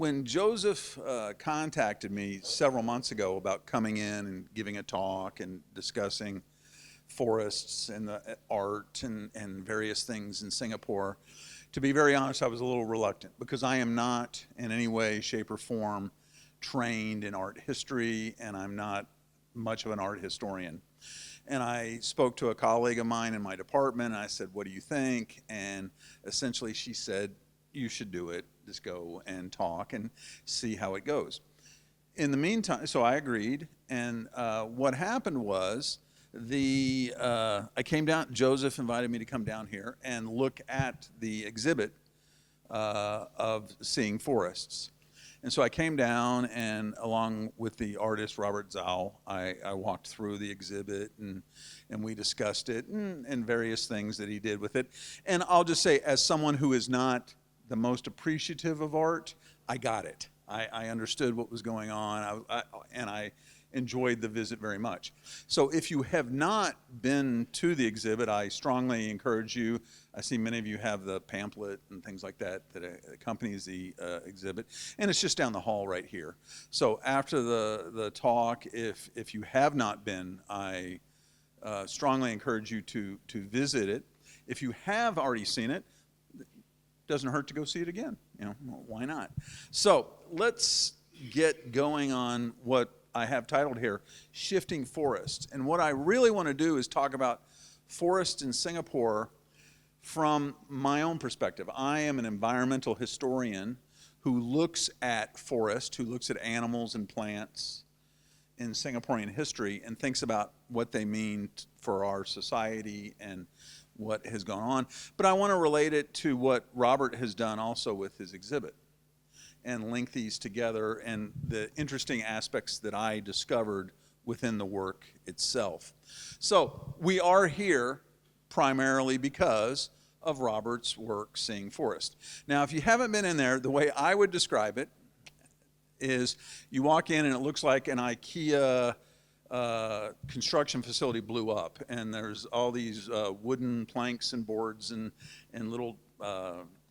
When Joseph contacted me several months ago about coming in and giving a talk and discussing forests and the art and various things in Singapore, to be very honest, I was a little reluctant because I am not in any way, shape, or form trained in art history, and I'm not much of an art historian. And I spoke to a colleague of mine in my department, and I said, what do you think? And essentially she said, you should do it. Just go and talk and see how it goes. In the meantime, so I agreed, and what happened was I came down, Joseph invited me to come down here and look at the exhibit of Seeing Forests. And so I came down, and along with the artist Robert Zhao, I walked through the exhibit and we discussed it and various things that he did with it. And I'll just say, as someone who is not the most appreciative of art, I got it. I understood what was going on, and I enjoyed the visit very much. So if you have not been to the exhibit, I strongly encourage you. I see many of you have the pamphlet and things like that that accompanies the exhibit, and it's just down the hall right here. So after the talk, if you have not been, I strongly encourage you to visit it. If you have already seen it, doesn't hurt to go see it again. You know, why not? So let's get going on what I have titled here, Shifting Forests. And what I really want to do is talk about forests in Singapore from my own perspective. I am an environmental historian who looks at forests, who looks at animals and plants in Singaporean history and thinks about what they mean for our society and what has gone on. But I want to relate it to what Robert has done also with his exhibit and link these together and the interesting aspects that I discovered within the work itself. So we are here primarily because of Robert's work, Seeing Forest. Now, if you haven't been in there, the way I would describe it is you walk in and it looks like an IKEA construction facility blew up, and there's all these wooden planks and boards and little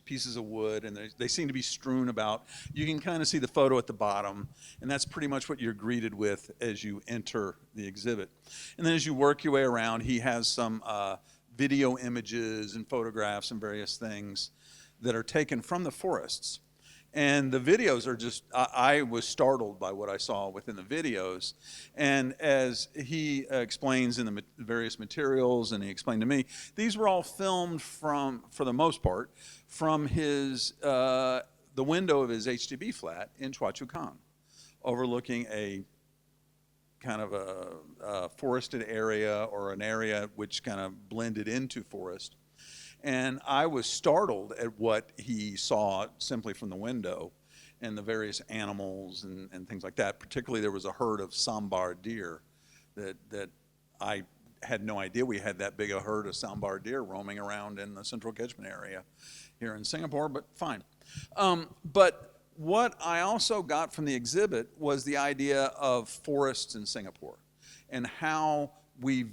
pieces of wood, and they seem to be strewn about. You can kind of see the photo at the bottom, and that's pretty much what you're greeted with as you enter the exhibit. And then as you work your way around, he has some video images and photographs and various things that are taken from the forests. And the videos are just, I was startled by what I saw within the videos. And as he explains in the various materials, and he explained to me, these were all filmed from, for the most part, from his, the window of his HDB flat in Choa Chu Kang, overlooking a kind of a forested area, or an area which kind of blended into forest. And I was startled at what he saw simply from the window and the various animals and things like that. Particularly, there was a herd of sambar deer that I had no idea we had that big a herd of sambar deer roaming around in the central catchment area here in Singapore, but fine. But what I also got from the exhibit was the idea of forests in Singapore and how we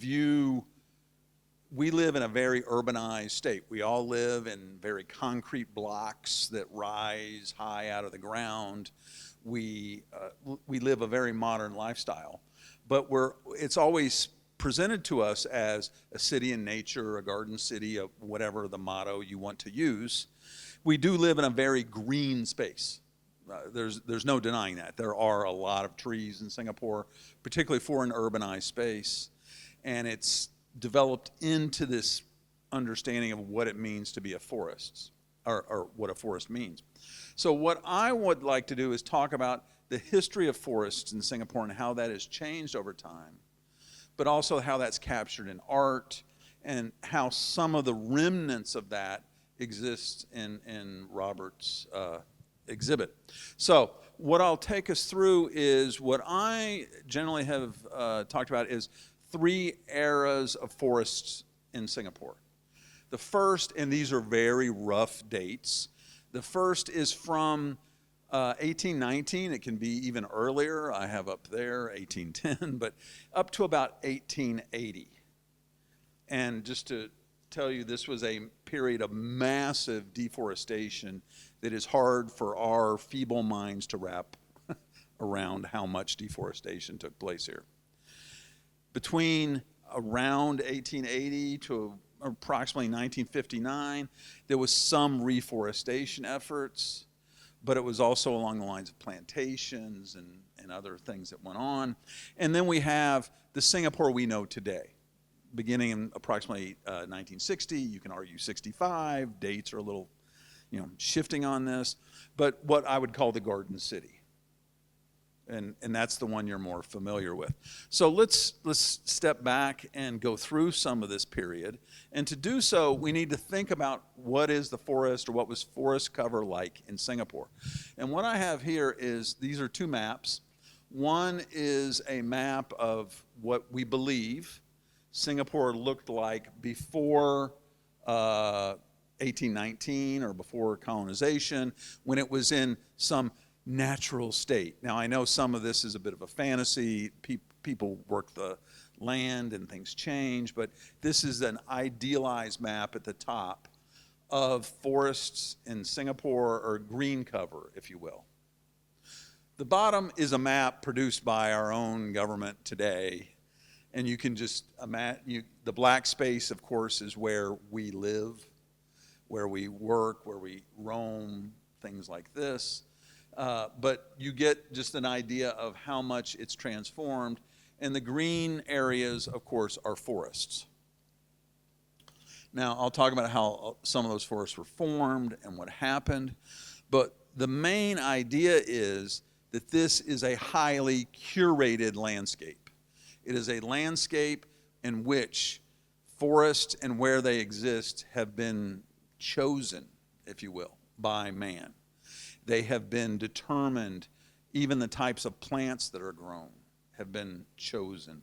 live in a very urbanized state. We all live in very concrete blocks that rise high out of the ground. We live a very modern lifestyle, but it's always presented to us as a city in nature, a garden city, whatever the motto you want to use. We do live in a very green space. There's no denying that. There are a lot of trees in Singapore, particularly for an urbanized space, and it's developed into this understanding of what it means to be a forest, or what a forest means. So what I would like to do is talk about the history of forests in Singapore and how that has changed over time, but also how that's captured in art and how some of the remnants of that exist in Robert's exhibit. So what I'll take us through is what I generally have talked about is 3 eras of forests in Singapore. The first, and these are very rough dates, the first is from 1819. It can be even earlier. I have up there 1810, but up to about 1880. And just to tell you this was a period of massive deforestation that is hard for our feeble minds to wrap around how much deforestation took place here. Between around 1880 to approximately 1959, there was some reforestation efforts, but it was also along the lines of plantations and other things that went on. And then we have the Singapore we know today, beginning in approximately 1960. You can argue 65. Dates are a little, shifting on this, but what I would call the Garden City. And that's the one you're more familiar with. So let's step back and go through some of this period. And to do so, we need to think about what is the forest, or what was forest cover like in Singapore. And what I have here is, these are two maps. One is a map of what we believe Singapore looked like before 1819, or before colonization, when it was in some natural state. Now, I know some of this is a bit of a fantasy. People work the land and things change, but this is an idealized map at the top of forests in Singapore, or green cover, if you will. The bottom is a map produced by our own government today, and you can just imagine, the black space, of course, is where we live, where we work, where we roam, things like this. But you get just an idea of how much it's transformed. And the green areas, of course, are forests. Now, I'll talk about how some of those forests were formed and what happened. But the main idea is that this is a highly curated landscape. It is a landscape in which forests and where they exist have been chosen, if you will, by man. They have been determined. Even the types of plants that are grown have been chosen.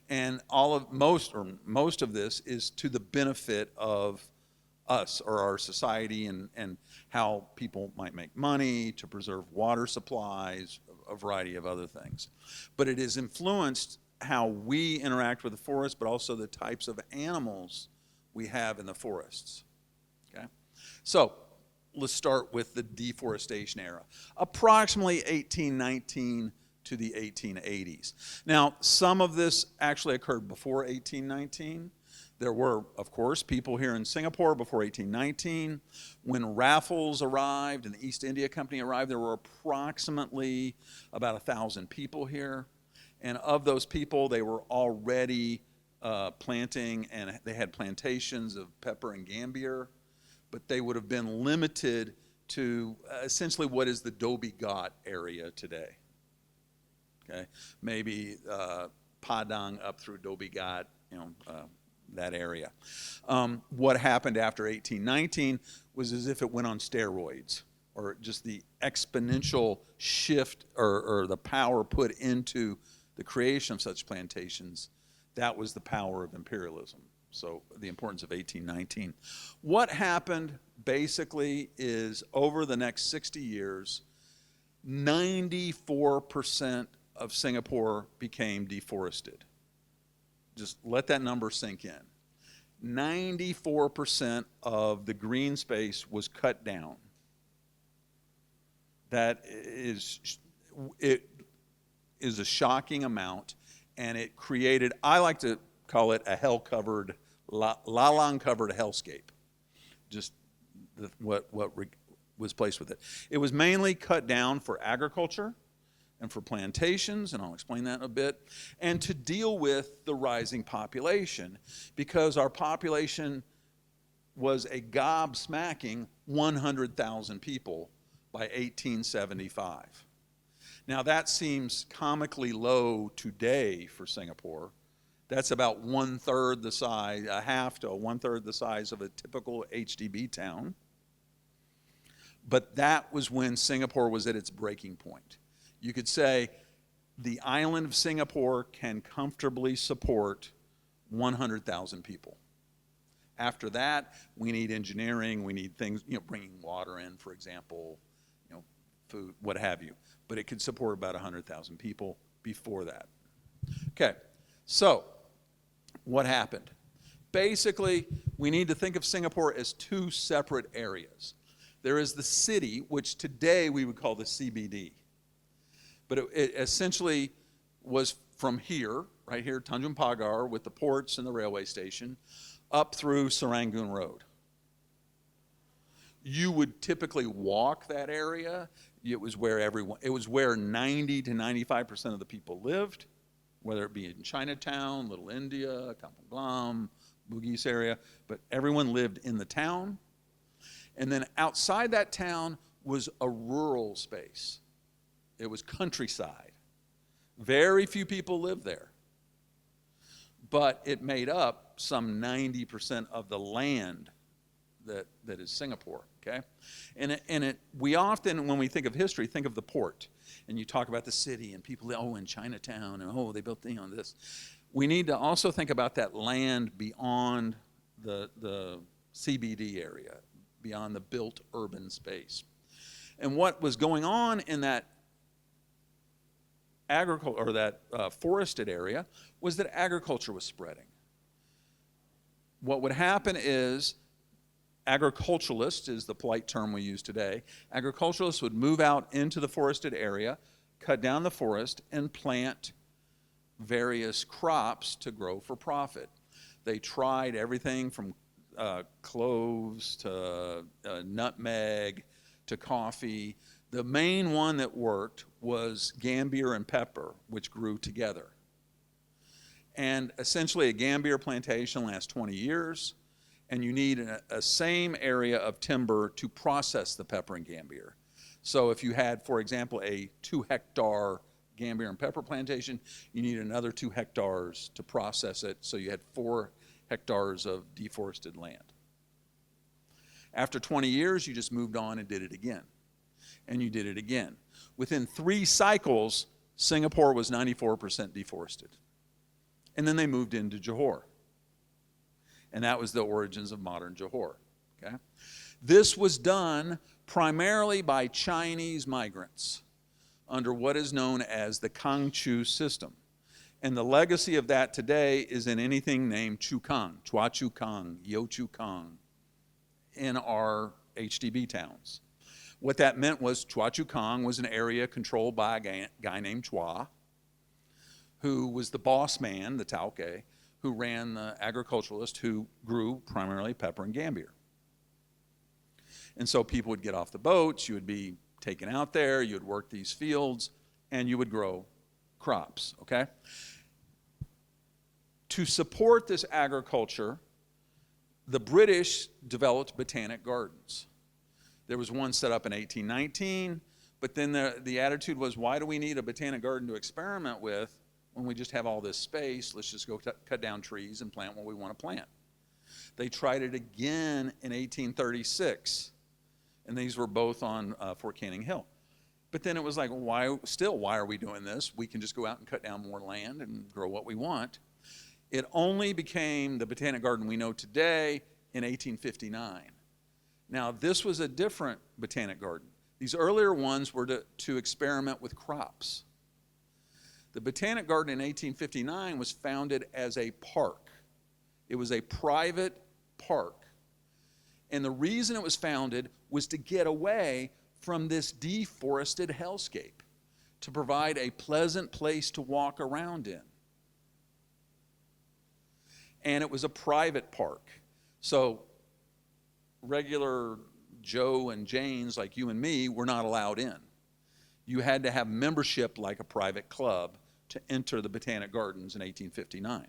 And most of this is to the benefit of us, or our society, and how people might make money, to preserve water supplies, a variety of other things. But it has influenced how we interact with the forest, but also the types of animals we have in the forests. Okay? So, let's start with the deforestation era, approximately 1819 to the 1880s. Now, some of this actually occurred before 1819. There were, of course, people here in Singapore before 1819. When Raffles arrived and the East India Company arrived, there were approximately about 1,000 people here. And of those people, they were already planting, and they had plantations of pepper and gambier. But they would have been limited to essentially what is the 𝘏𝘪𝘵 area today. Okay, maybe Padang up through 𝘏𝘪𝘵, that area. What happened after 1819 was as if it went on steroids, or just the exponential shift, or the power put into the creation of such plantations. That was the power of imperialism. So the importance of 1819. What happened basically is, over the next 60 years, 94% of Singapore became deforested. Just let that number sink in. 94% of the green space was cut down. It is a shocking amount, and it created, I like to call it a hell-covered, lalang-covered hellscape. Just what was placed with it. It was mainly cut down for agriculture and for plantations, and I'll explain that in a bit, and to deal with the rising population, because our population was a gobsmacking 100,000 people by 1875. Now, that seems comically low today for Singapore. That's about 1/3 the size, a half to 1/3 the size of a typical HDB town. But that was when Singapore was at its breaking point. You could say the island of Singapore can comfortably support 100,000 people. After that, we need engineering, we need things, bringing water in, for example, food, what have you. But it could support about 100,000 people before that. Okay, so what happened? Basically, we need to think of Singapore as two separate areas. There is the city, which today we would call the CBD. But it essentially was from here, right here, Tanjung Pagar, with the ports and the railway station, up through Serangoon Road. You would typically walk that area. It was where 90 to 95% of the people lived, whether it be in Chinatown, Little India, Kampong Glam, Bugis area, but everyone lived in the town. And then outside that town was a rural space. It was countryside. Very few people lived there. But it made up some 90% of the land that is Singapore, okay? And we often, when we think of history, think of the port. And you talk about the city and people, in Chinatown, and they built this. We need to also think about that land beyond the CBD area, beyond the built urban space. And what was going on in that forested area was that agriculture was spreading. What would happen is agriculturalists, is the polite term we use today, agriculturalists would move out into the forested area, cut down the forest, and plant various crops to grow for profit. They tried everything from cloves to nutmeg to coffee. The main one that worked was gambier and pepper, which grew together. And essentially a gambier plantation lasts 20 years, and you need a same area of timber to process the pepper and gambier. So if you had, for example, a 2-hectare gambier and pepper plantation, you need another 2 hectares to process it, so you had 4 hectares of deforested land. After 20 years, you just moved on and did it again. And you did it again. Within 3 cycles, Singapore was 94% deforested. And then they moved into Johor. And that was the origins of modern Johor. Okay? This was done primarily by Chinese migrants under what is known as the Kangchu system. And the legacy of that today is in anything named Chukang, Chua Chukang, Yo Chukang, in our HDB towns. What that meant was Chua Chukang was an area controlled by a guy named Chua, who was the boss man, the Tauke, who ran the agriculturalist who grew primarily pepper and gambier. And so people would get off the boats, you would be taken out there, you would work these fields, and you would grow crops, okay? To support this agriculture, the British developed botanic gardens. There was one set up in 1819, but then the attitude was, why do we need a botanic garden to experiment with when we just have all this space? Let's just go cut down trees and plant what we want to plant. They tried it again in 1836, and these were both on Fort Canning Hill. But then it was like, why are we doing this? We can just go out and cut down more land and grow what we want. It only became the botanic garden we know today in 1859. Now, this was a different botanic garden. These earlier ones were to experiment with crops. The Botanic Garden in 1859 was founded as a park. It was a private park. And the reason it was founded was to get away from this deforested hellscape, to provide a pleasant place to walk around in. And it was a private park. So regular Joe and Janes like you and me were not allowed in. You had to have membership like a private club to enter the Botanic Gardens in 1859.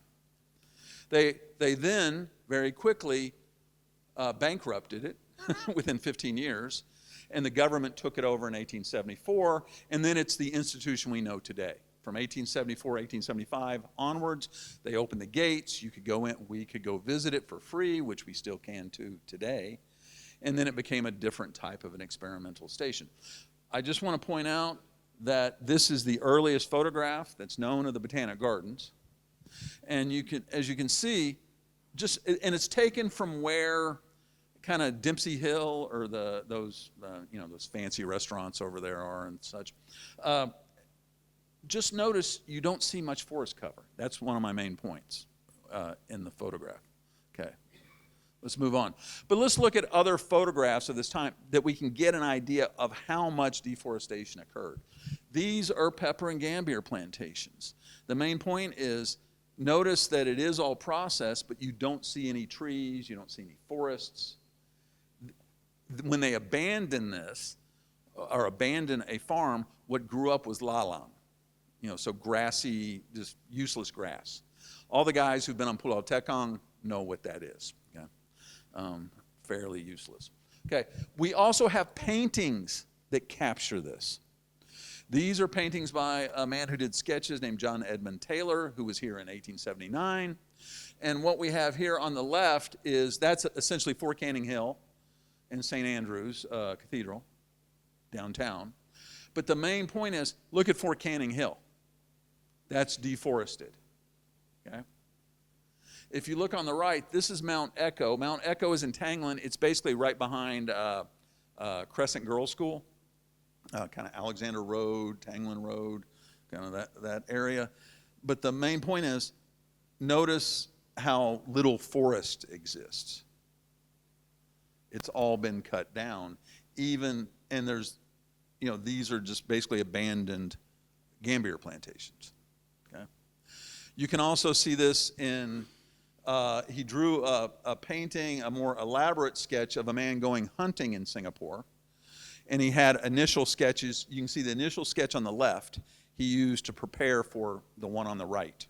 They then very quickly bankrupted it within 15 years, and the government took it over in 1874, and then it's the institution we know today. From 1874, 1875 onwards, they opened the gates. You could go in, we could go visit it for free, which we still can today. And then it became a different type of an experimental station. I just want to point out that this is the earliest photograph that's known of the Botanic Gardens. And you can, as you can see, and it's taken from where kind of Dempsey Hill or those fancy restaurants over there are and such. Just notice you don't see much forest cover. That's one of my main points in the photograph, Let's move on. But let's look at other photographs of this time that we can get an idea of how much deforestation occurred. These are pepper and gambir plantations. The main point is, notice that it is all processed, but you don't see any trees, you don't see any forests. When they abandon this, or abandon a farm, what grew up was 𝘠𝘯𝘠. So grassy, just useless grass. All the guys who've been on Pulau Tekong know what that is. Okay? Fairly useless. Okay, we also have paintings that capture this. These are paintings by a man who did sketches named John Edmund Taylor, who was here in 1879. And what we have here on the left is, that's essentially Fort Canning Hill and St. Andrew's Cathedral downtown. But the main point is, look at Fort Canning Hill. That's deforested. Okay? If you look on the right, this is Mount Echo. Mount Echo is in Tanglin. It's basically right behind Crescent Girls School, kind of Alexander Road, Tanglin Road, kind of that area. But the main point is, notice how little forest exists. It's all been cut down. And there's, these are just basically abandoned gambir plantations. Okay? You can also see this in, he drew a painting, a more elaborate sketch of a man going hunting in Singapore. And he had initial sketches. You can see the initial sketch on the left he used to prepare for the one on the right.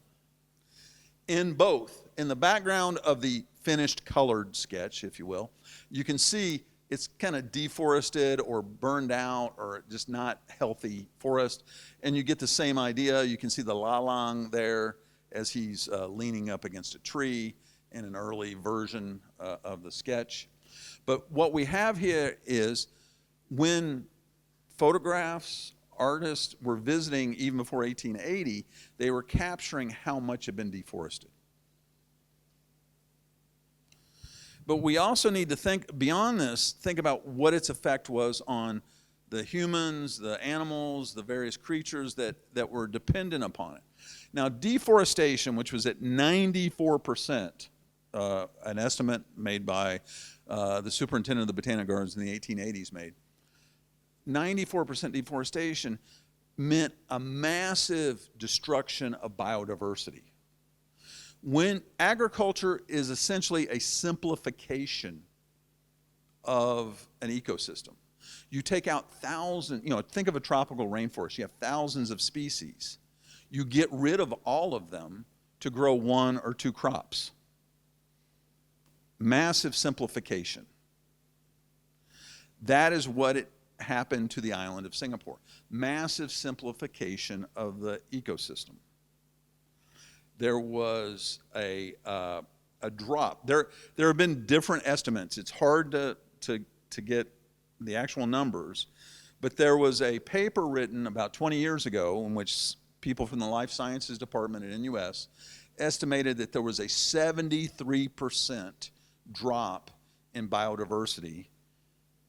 In both, in the background of the finished colored sketch, if you will, you can see it's kind of deforested or burned out or just not healthy forest. And you get the same idea. You can see the 𝘠𝘠𝘠 there as he's leaning up against a tree in an early version of the sketch. But what we have here is, when photographs, artists were visiting even before 1880, they were capturing how much had been deforested. But we also need to think beyond this, think about what its effect was on the humans, the animals, the various creatures that were dependent upon it. Now, deforestation, which was at 94%, an estimate made by the superintendent of the Botanic Gardens in the 1880s made, 94% deforestation meant a massive destruction of biodiversity. When agriculture is essentially a simplification of an ecosystem, you take out thousands, think of a tropical rainforest, you have thousands of species. You get rid of all of them to grow one or two crops. Massive simplification. That is what it happened to the island of Singapore. Massive simplification of the ecosystem. There was a drop. There have been different estimates. It's hard to get the actual numbers, but there was a paper written about 20 years ago in which people from the Life Sciences Department at NUS estimated that there was a 73% drop in biodiversity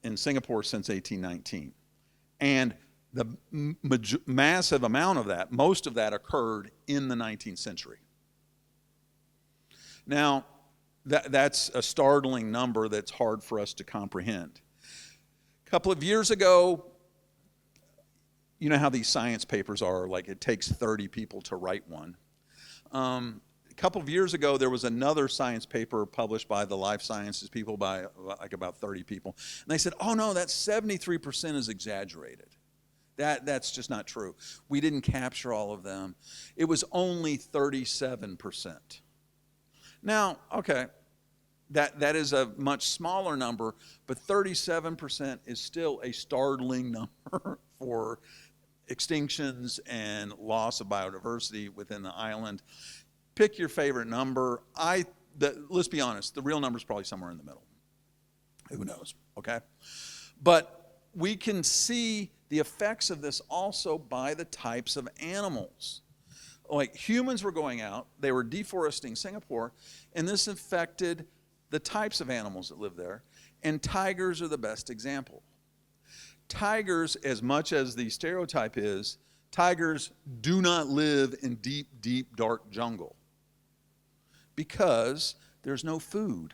in Singapore since 1819. And the massive amount of that, most of that occurred in the 19th century. Now, that's a startling number that's hard for us to comprehend. A couple of years ago, you know how these science papers are, like it takes 30 people to write one. A couple of years ago, there was another science paper published by the life sciences people, by like about 30 people. And they said, oh no, that 73% is exaggerated. That's just not true. We didn't capture all of them. It was only 37%. Now, okay, that is a much smaller number, but 37% is still a startling number for extinctions and loss of biodiversity within the island. Pick your favorite number. Let's be honest, the real number is probably somewhere in the middle. Who knows, okay? But we can see the effects of this also by the types of animals. Like humans were going out, they were deforesting Singapore, and this affected the types of animals that live there, and tigers are the best example. Tigers, as much as the stereotype is, tigers do not live in deep, deep, dark jungle because there's no food.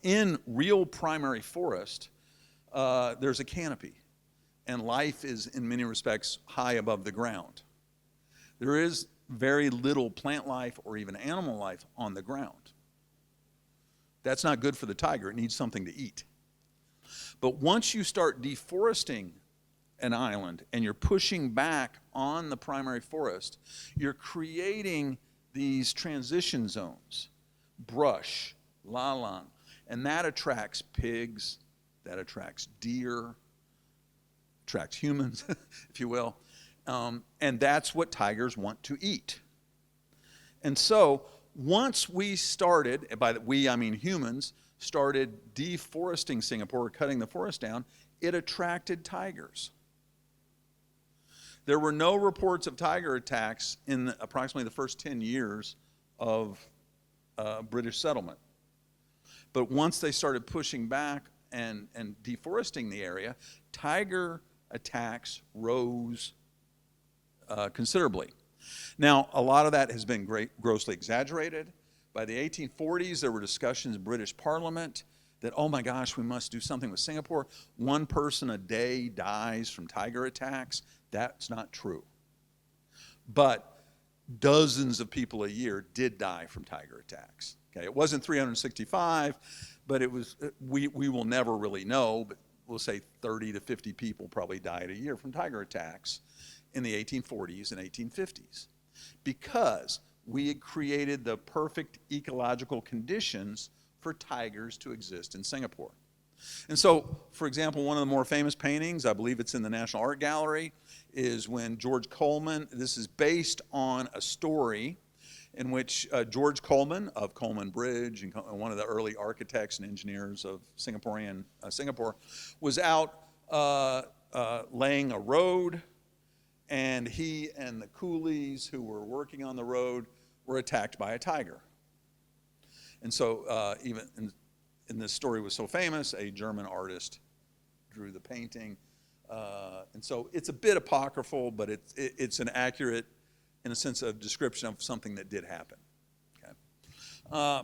in real primary forest, there's a canopy, and life is, in many respects, high above the ground. There is very little plant life or even animal life on the ground. That's not good for the tiger. It needs something to eat. But once you start deforesting an island and you're pushing back on the primary forest, you're creating these transition zones, brush, lalang, and that attracts pigs, that attracts deer, attracts humans, if you will, and that's what tigers want to eat. And so once we started, by we I mean humans, started deforesting Singapore, cutting the forest down, it attracted tigers. There were no reports of tiger attacks in approximately the first 10 years of British settlement. But once they started pushing back and deforesting the area, tiger attacks rose considerably. Now, a lot of that has been grossly exaggerated. By the 1840s, there were discussions in British Parliament that, oh my gosh, we must do something with Singapore. 1 person a day dies from tiger attacks. That's not true. But dozens of people a year did die from tiger attacks. Okay, it wasn't 365, but it was, we will never really know, but we'll say 30 to 50 people probably died a year from tiger attacks in the 1840s and 1850s, because we had created the perfect ecological conditions for tigers to exist in Singapore. And so, for example, one of the more famous paintings, I believe it's in the National Art Gallery, is when George Coleman, this is based on a story in which George Coleman of Coleman Bridge, and one of the early architects and engineers of Singapore, was out laying a road, and he and the coolies who were working on the road were attacked by a tiger. And so and this story was so famous, a German artist drew the painting. And so it's a bit apocryphal, but it's an accurate, in a sense, of description of something that did happen. Okay.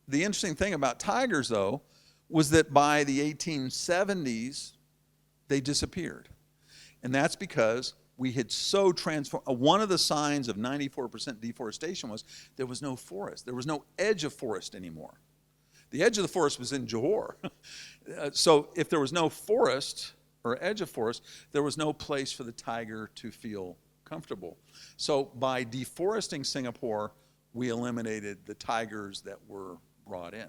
The interesting thing about tigers, though, was that by the 1870s, they disappeared. And that's because we had so transformed. One of the signs of 94% deforestation was there was no forest. There was no edge of forest anymore. The edge of the forest was in Johor. So if there was no forest or edge of forest, there was no place for the tiger to feel comfortable. So by deforesting Singapore, we eliminated the tigers that were brought in.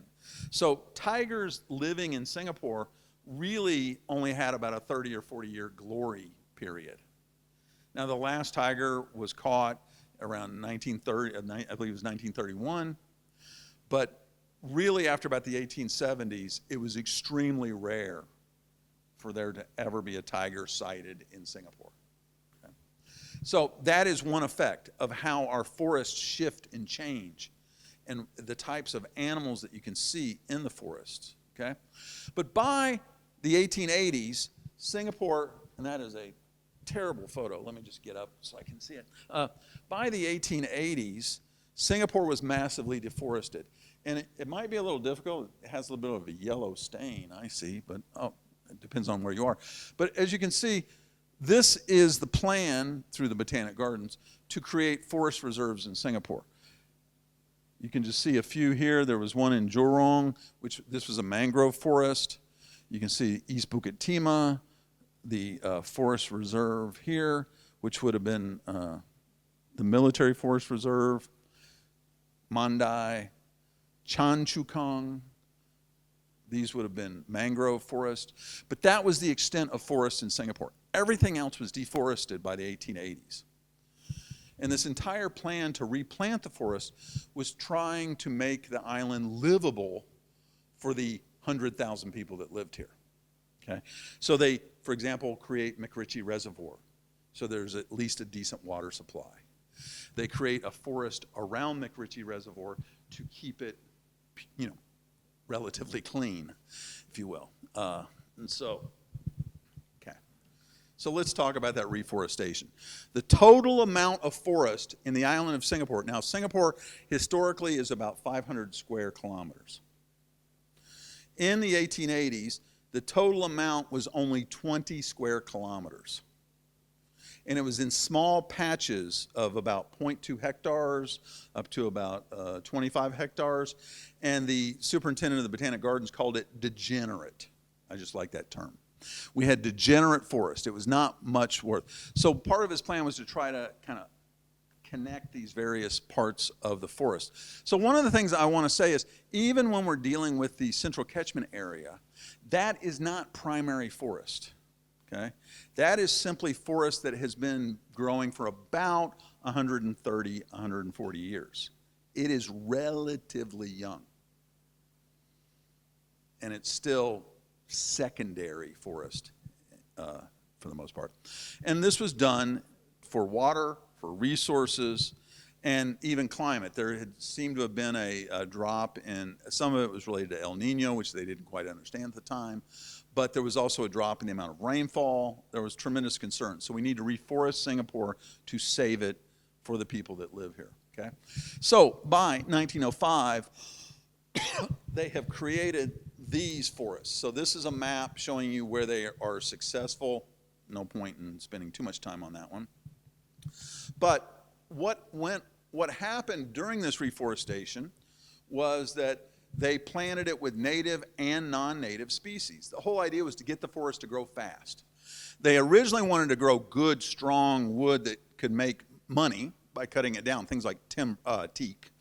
So tigers living in Singapore really only had about a 30 or 40 year glory period. Now, the last tiger was caught around 1930, I believe it was 1931, but really after about the 1870s, it was extremely rare for there to ever be a tiger sighted in Singapore. Okay? So that is one effect of how our forests shift and change and the types of animals that you can see in the forests. Okay? But by the 1880s, Singapore, and that is a terrible photo. Let me just get up so I can see it. By the 1880s, Singapore was massively deforested. And it might be a little difficult. It has a little bit of a yellow stain, I see, but it depends on where you are. But as you can see, this is the plan through the Botanic Gardens to create forest reserves in Singapore. You can just see a few here. There was one in Jurong, which this was a mangrove forest. You can see East Bukit Timah, the forest reserve here, which would have been the military forest reserve, Mandai, Chan Chu Kang. These would have been mangrove forest. But that was the extent of forest in Singapore. Everything else was deforested by the 1880s. And this entire plan to replant the forest was trying to make the island livable for the 100,000 people that lived here. Okay? So they, for example, create McRitchie Reservoir, so there's at least a decent water supply. They create a forest around McRitchie Reservoir to keep it, relatively clean, if you will. And so, okay. So let's talk about that reforestation. The total amount of forest in the island of Singapore. Now, Singapore historically is about 500 square kilometers. In the 1880s, the total amount was only 20 square kilometers. And it was in small patches of about 0.2 hectares up to about 25 hectares. And the superintendent of the Botanic Gardens called it degenerate. I just like that term. We had degenerate forest. It was not much worth. So part of his plan was to try to kind of connect these various parts of the forest. So one of the things I want to say is, even when we're dealing with the central catchment area, that is not primary forest. Okay? That is simply forest that has been growing for about 130, 140 years. It is relatively young. And it's still secondary forest for the most part. And this was done for water, for resources, and even climate. There had seemed to have been a drop in, some of it was related to El Nino, which they didn't quite understand at the time, but there was also a drop in the amount of rainfall. There was tremendous concern. So we need to reforest Singapore to save it for the people that live here, okay? So by 1905, they have created these forests. So this is a map showing you where they are successful. No point in spending too much time on that one. But what happened during this reforestation was that they planted it with native and non-native species. The whole idea was to get the forest to grow fast. They originally wanted to grow good, strong wood that could make money by cutting it down, things like teak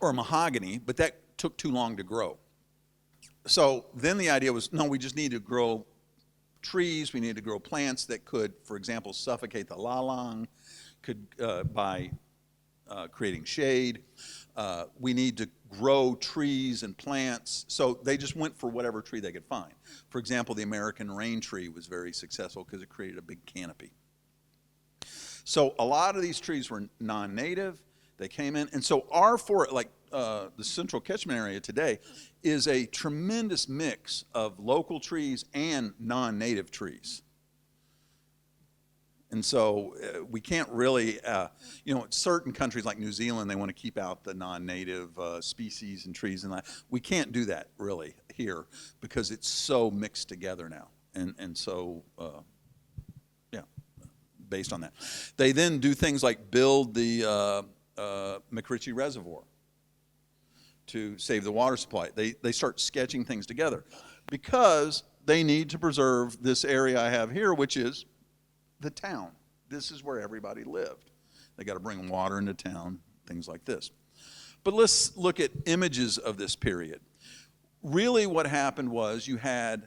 or mahogany, but that took too long to grow. So then the idea was, no, we just need to grow trees, we need to grow plants that could, for example, suffocate the lalang, could by creating shade. We need to grow trees and plants. So they just went for whatever tree they could find. For example, the American rain tree was very successful because it created a big canopy. So a lot of these trees were non-native. They came in, and so our forest, like the central catchment area today, is a tremendous mix of local trees and non-native trees. And so we can't really, certain countries like New Zealand, they want to keep out the non-native species and trees and that. We can't do that really here because it's so mixed together now. And so, based on that. They then do things like build the 𝘏𝑃𝑟𝑒𝑔𝑒 Reservoir to save the water supply. They start sketching things together because they need to preserve this area I have here, which is the town. This is where everybody lived. They got to bring water into town, things like this. But let's look at images of this period. Really what happened was you had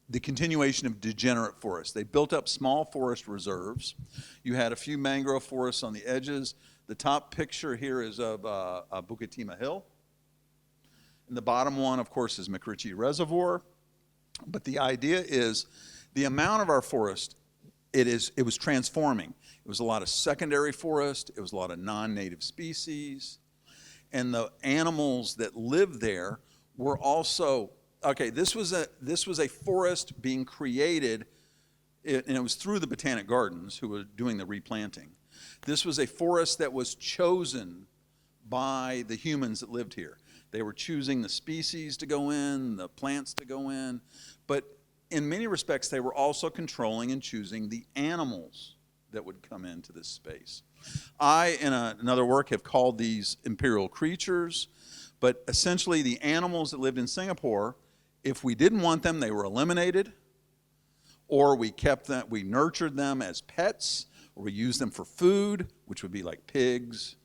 the continuation of degenerate forests. They built up small forest reserves. You had a few mangrove forests on the edges. The top picture here is of Bukit Timah Hill. And the bottom one, of course, is 𝘏𝑃𝑟𝑒𝑔𝑒 Reservoir. But the idea is the amount of our forest, it was transforming. It was a lot of secondary forest. It was a lot of non-native species. And the animals that lived there were also, okay, this was a forest being created, and it was through the Botanic Gardens who were doing the replanting. This was a forest that was chosen by the humans that lived here. They were choosing the species to go in, the plants to go in, but in many respects they were also controlling and choosing the animals that would come into this space. I, in another work, have called these imperial creatures, but essentially the animals that lived in Singapore, if we didn't want them, they were eliminated, or we kept them, we nurtured them as pets, or we used them for food, which would be like pigs,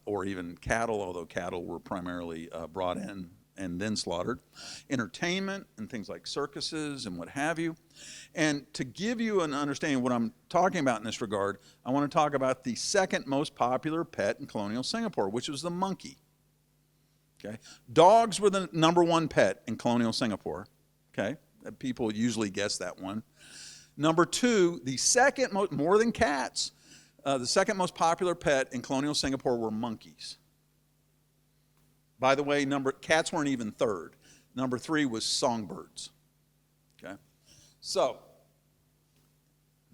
or even cattle, although cattle were primarily brought in and then slaughtered. Entertainment and things like circuses and what have you. And to give you an understanding of what I'm talking about in this regard, I want to talk about the second most popular pet in colonial Singapore, which was the monkey. Okay? Dogs were the #1 pet in colonial Singapore. Okay? People usually guess that one. #2, the second most, more than cats, the second most popular pet in colonial Singapore were monkeys. By the way, cats weren't even third. #3 was songbirds. Okay? So,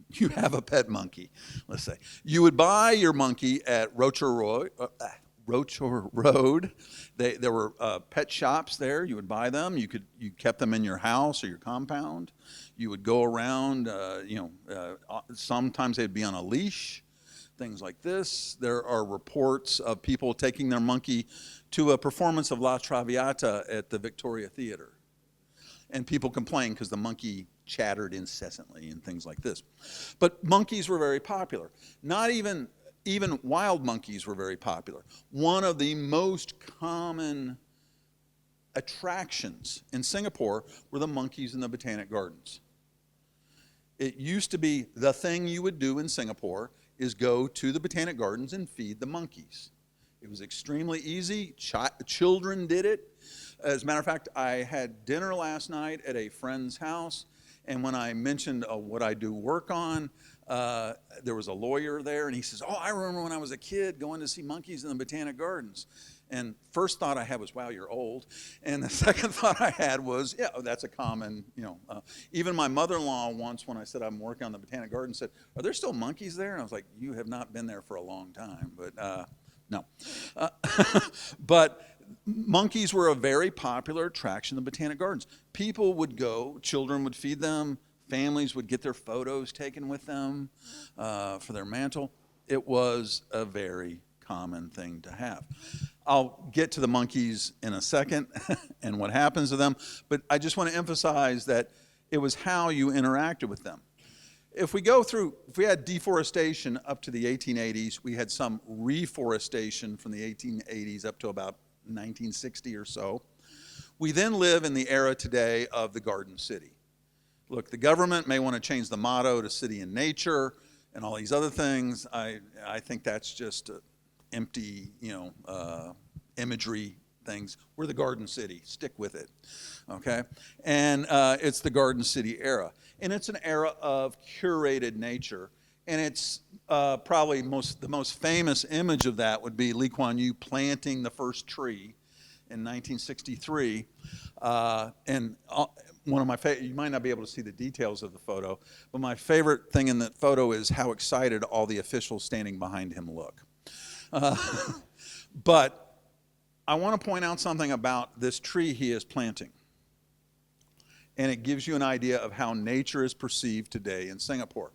you have a pet monkey, let's say. You would buy your monkey at Rocher Road. There were pet shops there. You would buy them. You kept them in your house or your compound. You would go around. Sometimes they'd be on a leash, things like this. There are reports of people taking their monkey to a performance of La Traviata at the Victoria Theater, and people complained because the monkey chattered incessantly and things like this. But monkeys were very popular. Not even wild monkeys were very popular. One of the most common attractions in Singapore were the monkeys in the Botanic Gardens. It used to be the thing you would do in Singapore is go to the Botanic Gardens and feed the monkeys. It was extremely easy. Children did it. As a matter of fact, I had dinner last night at a friend's house, and when I mentioned what I do work on, there was a lawyer there, and he says, "Oh, I remember when I was a kid going to see monkeys in the Botanic Gardens." And first thought I had was, "Wow, you're old." And the second thought I had was, "Yeah, that's a common, even my mother-in-law once, when I said I'm working on the Botanic Gardens, said, 'Are there still monkeys there?' And I was like, 'You have not been there for a long time,' but no." But monkeys were a very popular attraction in the Botanic Gardens. People would go, children would feed them, families would get their photos taken with them for their mantle. It was a very common thing to have. I'll get to the monkeys in a second and what happens to them, but I just want to emphasize that it was how you interacted with them. If we had deforestation up to the 1880s, we had some reforestation from the 1880s up to about 1960 or so. We then live in the era today of the Garden City. Look, the government may want to change the motto to City in Nature and all these other things. I think that's just empty, imagery things. We're the Garden City. Stick with it, okay? And it's the Garden City era. And it's an era of curated nature. And it's probably the most famous image of that would be Lee Kuan Yew planting the first tree in 1963. And one of my favorite, you might not be able to see the details of the photo, but my favorite thing in that photo is how excited all the officials standing behind him look. But I want to point out something about this tree he is planting. And it gives you an idea of how nature is perceived today in Singapore.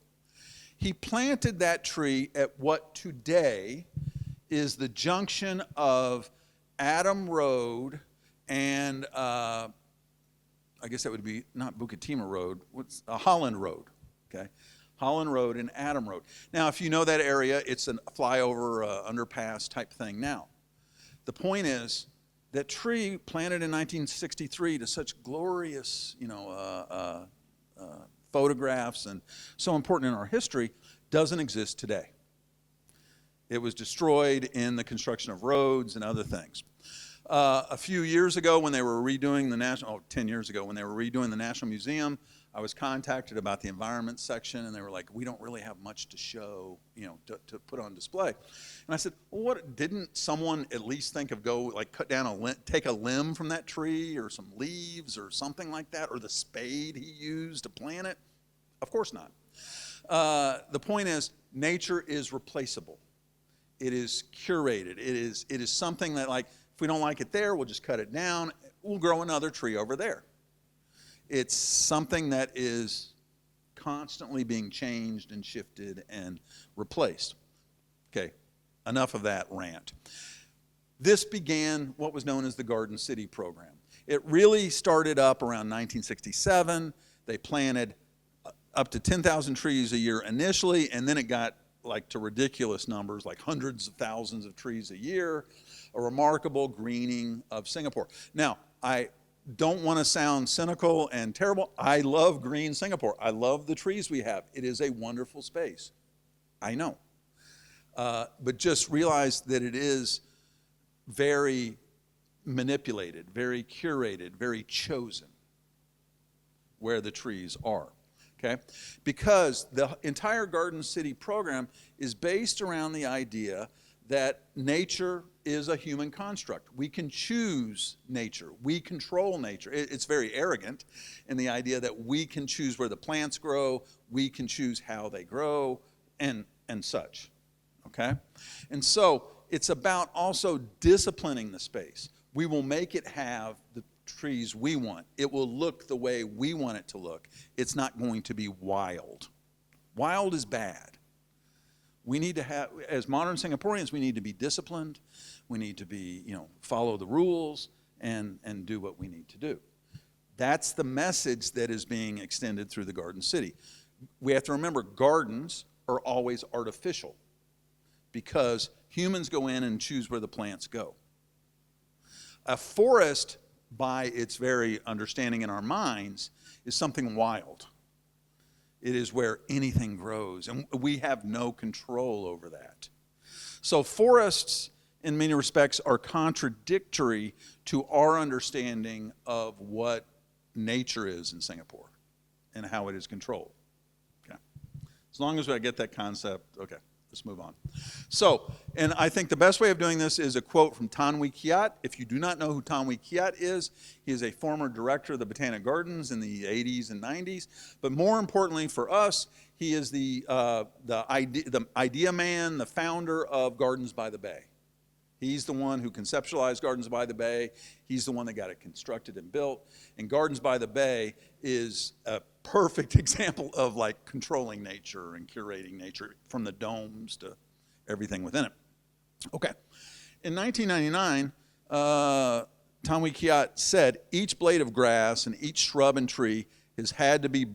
He planted that tree at what today is the junction of Adam Road and I guess that would be not Bukit Timah Road, Holland Road, okay? Holland Road and Adam Road. Now, if you know that area, it's a flyover, underpass type thing now. The point is, that tree planted in 1963 to such glorious, photographs and so important in our history, doesn't exist today. It was destroyed in the construction of roads and other things. A few years ago when they were redoing 10 years ago when they were redoing the National Museum, I was contacted about the environment section, and they were like, "We don't really have much to show, to put on display." And I said, "Well, didn't someone at least think of cut down take a limb from that tree or some leaves or something like that, or the spade he used to plant it?" Of course not. The point is, nature is replaceable. It is curated. It is something that, if we don't like it there, we'll just cut it down. We'll grow another tree over there. It's something that is constantly being changed and shifted and replaced. Okay, enough of that rant. This began what was known as the Garden City program. It really started up around 1967. They planted up to 10,000 trees a year initially, and then it got to ridiculous numbers, like hundreds of thousands of trees a year, a remarkable greening of Singapore. Now, I don't want to sound cynical and terrible. I love green Singapore. I love the trees we have. It is a wonderful space. I know. But just realize that it is very manipulated, very curated, very chosen where the trees are. Okay? Because the entire Garden City program is based around the idea that nature is a human construct. We can choose nature. We control nature. It's very arrogant in the idea that we can choose where the plants grow, we can choose how they grow, and such, okay? And so it's about also disciplining the space. We will make it have the trees we want. It will look the way we want it to look. It's not going to be wild. Wild is bad. We need to have, as modern Singaporeans, we need to be disciplined. We need to be, follow the rules and do what we need to do. That's the message that is being extended through the Garden City. We have to remember gardens are always artificial because humans go in and choose where the plants go. A forest, by its very understanding in our minds, is something wild. It is where anything grows, and we have no control over that. So forests, in many respects, are contradictory to our understanding of what nature is in Singapore and how it is controlled. Okay. As long as I get that concept, okay, let's move on. So, and I think the best way of doing this is a quote from 𝘚𝘦𝘦𝘢𝘗𝘓. If you do not know who 𝘚𝘦𝘦𝘢𝘗𝘓 is, he is a former director of the Botanic Gardens in the 80s and 90s. But more importantly for us, he is the idea man, the founder of Gardens by the Bay. He's the one who conceptualized Gardens by the Bay. He's the one that got it constructed and built. And Gardens by the Bay is a perfect example of like controlling nature and curating nature from the domes to everything within it. Okay. In 1999, 𝘚𝘦𝘦𝘢𝘗𝘓 said each blade of grass and each shrub and tree has had to be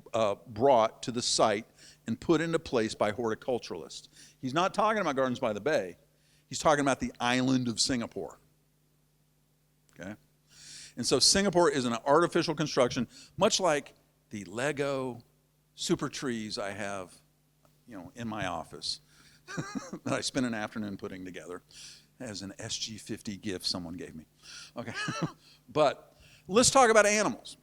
brought to the site and put into place by horticulturalists. He's not talking about Gardens by the Bay. He's talking about the island of Singapore. Okay? And so Singapore is an artificial construction, much like the Lego super trees I have, in my office that I spent an afternoon putting together as an SG50 gift someone gave me. Okay. But let's talk about animals.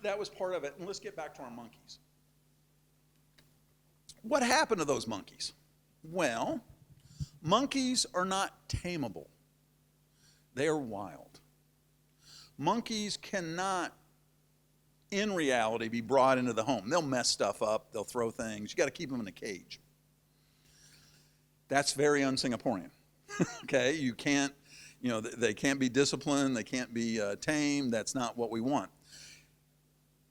That was part of it. And let's get back to our monkeys. What happened to those monkeys? Well, monkeys are not tameable. They are wild. Monkeys cannot, in reality, be brought into the home. They'll mess stuff up. They'll throw things. You got to keep them in a cage. That's very un-Singaporean. Okay, you can't, they can't be disciplined. They can't be tamed. That's not what we want.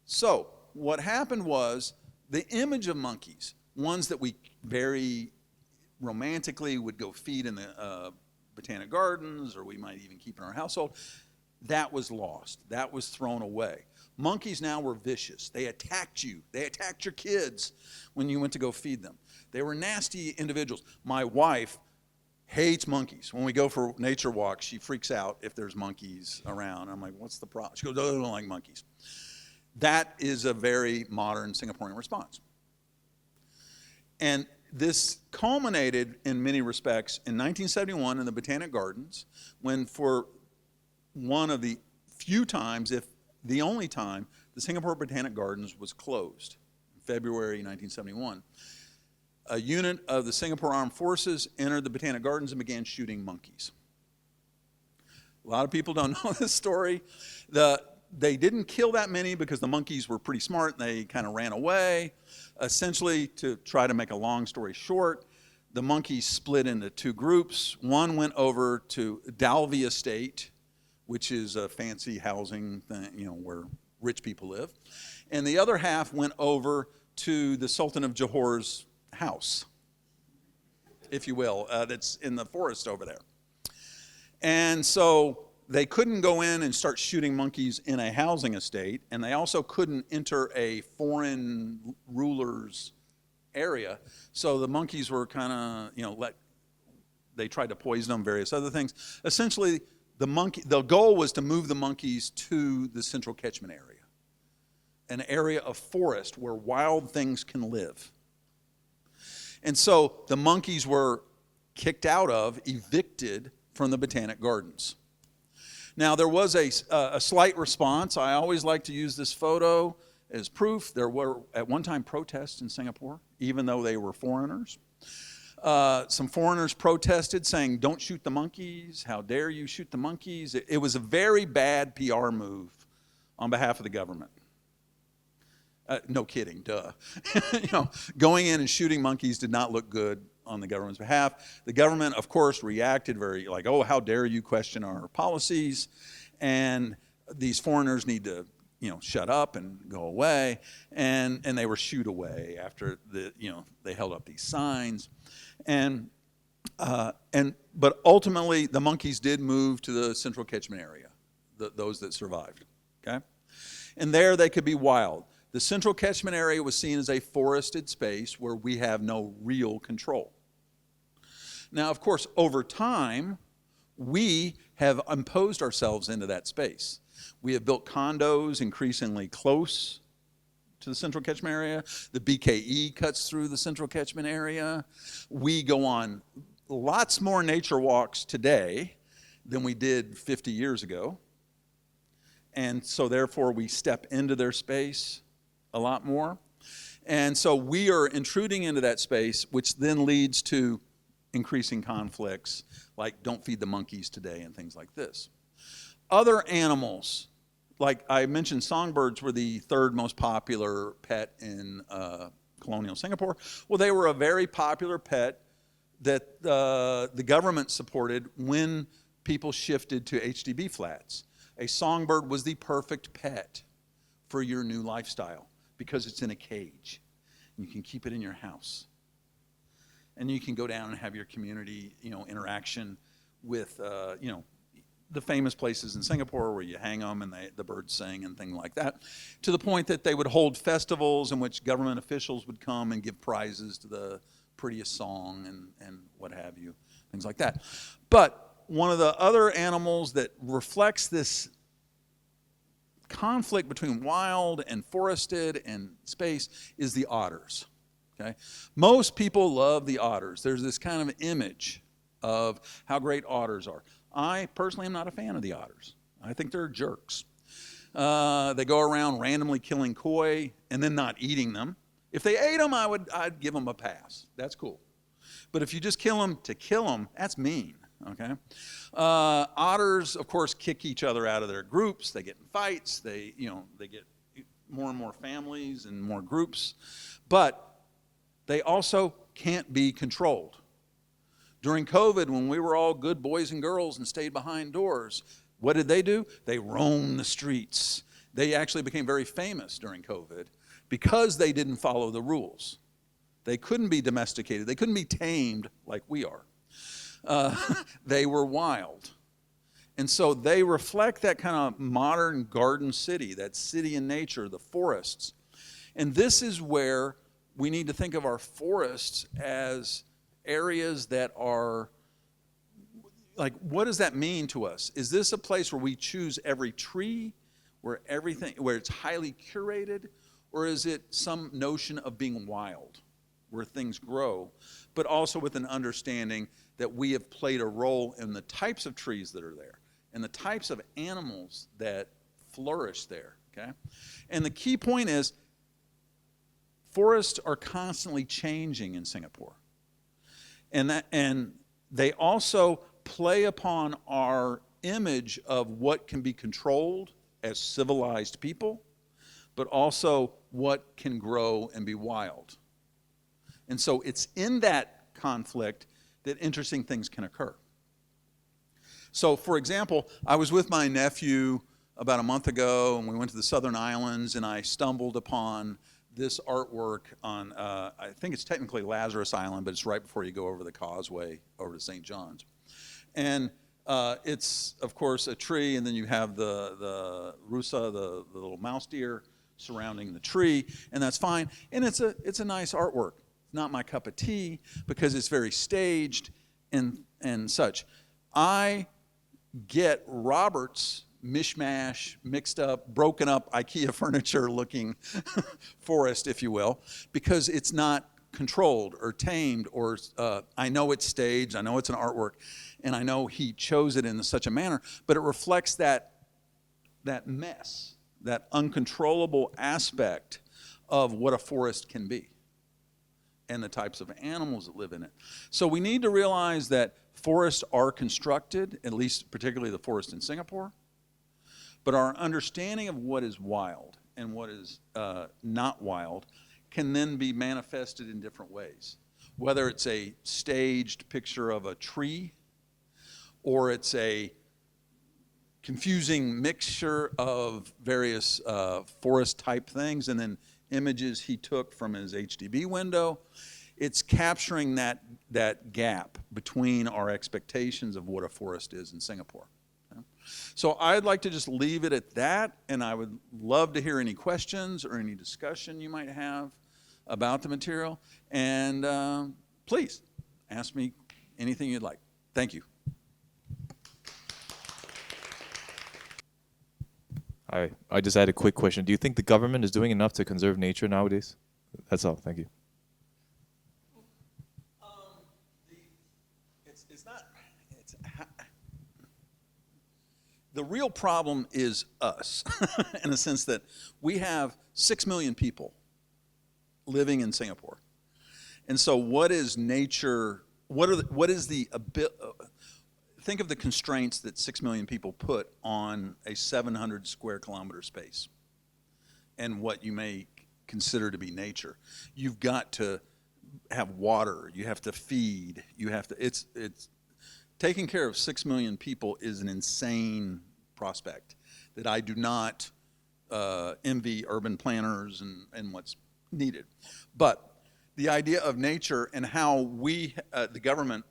So what happened was the image of monkeys, ones that we very romantically would go feed in the Botanic Gardens, or we might even keep in our household, that was lost. That was thrown away. Monkeys now were vicious. They attacked you. They attacked your kids when you went to go feed them. They were nasty individuals. My wife hates monkeys. When we go for nature walks, she freaks out if there's monkeys around. I'm like, what's the problem? She goes, oh, I don't like monkeys. That is a very modern Singaporean response. And this culminated in many respects in 1971 in the Botanic Gardens, when for one of the few times, if the only time, the Singapore Botanic Gardens was closed in February 1971. A unit of the Singapore Armed Forces entered the Botanic Gardens and began shooting monkeys. A lot of people don't know this story. They didn't kill that many because the monkeys were pretty smart and they kind of ran away. Essentially, to try to make a long story short, the monkeys split into two groups. One went over to 𝘍𝘪𝘵𝘗𝑦 Estate, which is a fancy housing thing, where rich people live. And the other half went over to the Sultan of Johor's house, if you will, that's in the forest over there. And so they couldn't go in and start shooting monkeys in a housing estate, and they also couldn't enter a foreign ruler's area. So the monkeys were kind of, they tried to poison them, various other things. Essentially, the goal was to move the monkeys to the central catchment area, an area of forest where wild things can live. And so the monkeys were kicked out of, evicted from the Botanic Gardens. Now, there was a slight response. I always like to use this photo as proof. There were, at one time, protests in Singapore, even though they were foreigners. Some foreigners protested saying, don't shoot the monkeys. How dare you shoot the monkeys? It was a very bad PR move on behalf of the government. No kidding, duh. Going in and shooting monkeys did not look good on the government's behalf. The government, of course, reacted very like, oh, how dare you question our policies? And these foreigners need to, shut up and go away. And they were shooed away after they held up these signs. But ultimately, the monkeys did move to the central catchment area, those that survived, okay? And there they could be wild. The central catchment area was seen as a forested space where we have no real control. Now, of course, over time, we have imposed ourselves into that space. We have built condos increasingly close to the central catchment area. The BKE cuts through the central catchment area. We go on lots more nature walks today than we did 50 years ago. And so therefore we step into their space a lot more. And so we are intruding into that space, which then leads to increasing conflicts, like don't feed the monkeys today and things like this. Other animals, like I mentioned, songbirds were the third most popular pet in colonial Singapore. Well, they were a very popular pet that the government supported when people shifted to HDB flats. A songbird was the perfect pet for your new lifestyle because it's in a cage. You can keep it in your house. And you can go down and have your community, interaction with, the famous places in Singapore where you hang them and the birds sing and things like that, to the point that they would hold festivals in which government officials would come and give prizes to the prettiest song and what have you, things like that. But one of the other animals that reflects this conflict between wild and forested and space is the otters. Okay? Most people love the otters. There's this kind of image of how great otters are. I personally am not a fan of the otters. I think they're jerks. They go around randomly killing koi and then not eating them. If they ate them, I'd give them a pass. That's cool. But if you just kill them to kill them, that's mean. Okay. Otters, of course, kick each other out of their groups. They get in fights. They get more and more families and more groups. But they also can't be controlled. During COVID, when we were all good boys and girls and stayed behind doors, what did they do? They roamed the streets. They actually became very famous during COVID because they didn't follow the rules. They couldn't be domesticated. They couldn't be tamed like we are. They were wild. And so they reflect that kind of modern garden city, that city in nature, the forests. And this is where we need to think of our forests as areas that are, like, what does that mean to us? Is this a place where we choose every tree, where it's highly curated, or is it some notion of being wild, where things grow, but also with an understanding that we have played a role in the types of trees that are there and the types of animals that flourish there, okay? And the key point is forests are constantly changing in Singapore. And they also play upon our image of what can be controlled as civilized people, but also what can grow and be wild. And so it's in that conflict that interesting things can occur. So, for example, I was with my nephew about a month ago, and we went to the Southern Islands, and I stumbled upon this artwork on, I think it's technically Lazarus Island, but it's right before you go over the causeway over to St. John's. And it's, of course, a tree, and then you have the rusa, the little mouse deer, surrounding the tree, and that's fine. And it's a nice artwork. It's not my cup of tea because it's very staged and such. I get Robert's mishmash, mixed up, broken up IKEA furniture looking forest, if you will, because it's not controlled or tamed, or I know it's staged, I know it's an artwork, and I know he chose it in such a manner, but it reflects that mess, that uncontrollable aspect of what a forest can be. and the types of animals that live in it. So we need to realize that forests are constructed, at least particularly the forest in Singapore, but our understanding of what is wild and what is not wild can then be manifested in different ways. Whether it's a staged picture of a tree, or it's a confusing mixture of various forest type things and then images he took from his HDB window. It's capturing that gap between our expectations of what a forest is in Singapore. Okay? So I'd like to just leave it at that, and I would love to hear any questions or any discussion you might have about the material. And please ask me anything you'd like. Thank you. I just had a quick question. Do you think the government is doing enough to conserve nature nowadays? That's all. Thank you. The real problem is us, in the sense that we have 6 million people living in Singapore. And so what is nature, think of the constraints that 6 million people put on a 700 square kilometer space and what you may consider to be nature. You've got to have water, you have to feed, you have to, it's taking care of 6 million people is an insane prospect that I do not envy urban planners and what's needed. But the idea of nature and how we, the government,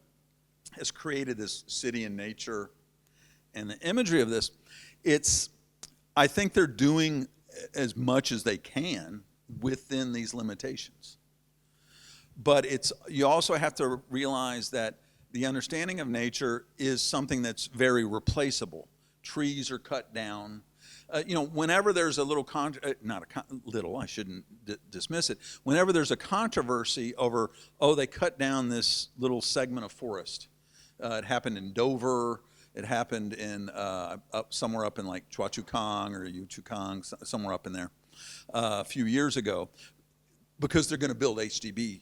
has created this city in nature and the imagery of this, I think they're doing as much as they can within these limitations. But you also have to realize that the understanding of nature is something that's very replaceable. Trees are cut down. Whenever there's a little, I shouldn't dismiss it. Whenever there's a controversy over, they cut down this little segment of forest. It happened in Dover. It happened in somewhere up in like 𝘍𝘪𝘳𝘂𝘁 or 𝘐𝘪𝘳𝘂𝘁, somewhere up in there, a few years ago, because they're going to build HDB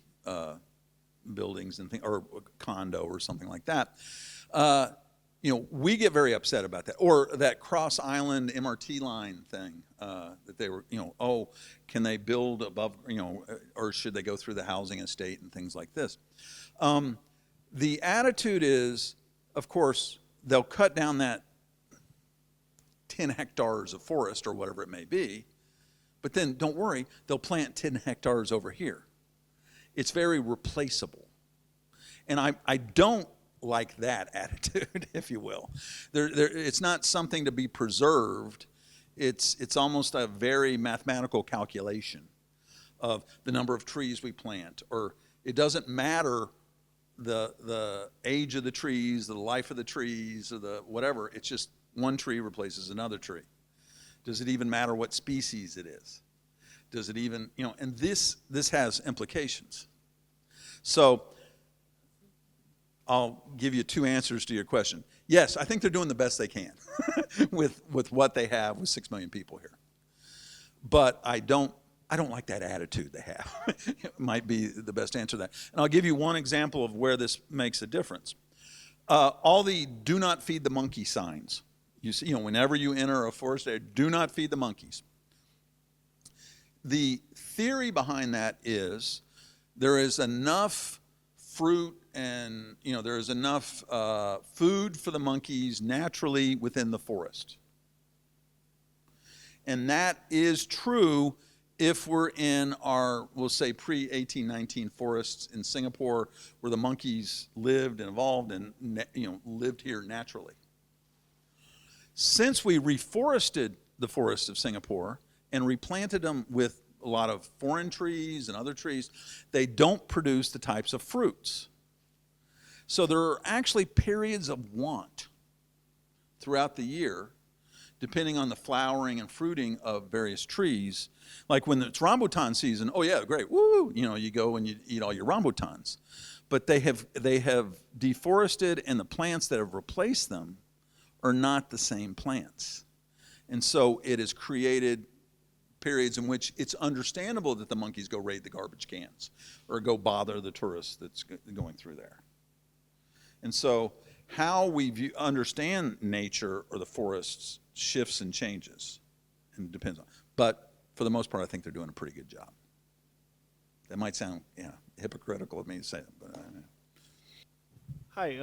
buildings and or condo or something like that. We get very upset about that. Or that Cross Island MRT line thing that they were, can they build above, or should they go through the housing estate and things like this. The attitude is, of course, they'll cut down that 10 hectares of forest or whatever it may be, but then don't worry, they'll plant 10 hectares over here. It's very replaceable. And I don't like that attitude, if you will. It's not something to be preserved. It's almost a very mathematical calculation of the number of trees we plant, or it doesn't matter the age of the trees, the life of the trees, or the whatever. It's just one tree replaces another tree. Does it even matter what species it is? Does it even, and this has implications. So I'll give you two answers to your question. Yes, I think they're doing the best they can with what they have with 6 million people here. But I don't like that attitude they have. It might be the best answer to that. And I'll give you one example of where this makes a difference. All the do not feed the monkey signs. You see, whenever you enter a forest area, do not feed the monkeys. The theory behind that is there is enough fruit and there is enough food for the monkeys naturally within the forest. And that is true if we're in our, we'll say, pre-1819 forests in Singapore where the monkeys lived and evolved and lived here naturally. Since we reforested the forests of Singapore and replanted them with a lot of foreign trees and other trees, they don't produce the types of fruits. So there are actually periods of want throughout the year, depending on the flowering and fruiting of various trees. Like when it's rambutan season, oh yeah, great, woo! You go and you eat all your rambutans. But they have deforested, and the plants that have replaced them are not the same plants. And so it has created periods in which it's understandable that the monkeys go raid the garbage cans or go bother the tourists that's going through there. And so how we understand nature or the forests shifts and changes, and depends on. But for the most part, I think they're doing a pretty good job. That might sound hypocritical of me to say that, but Hi,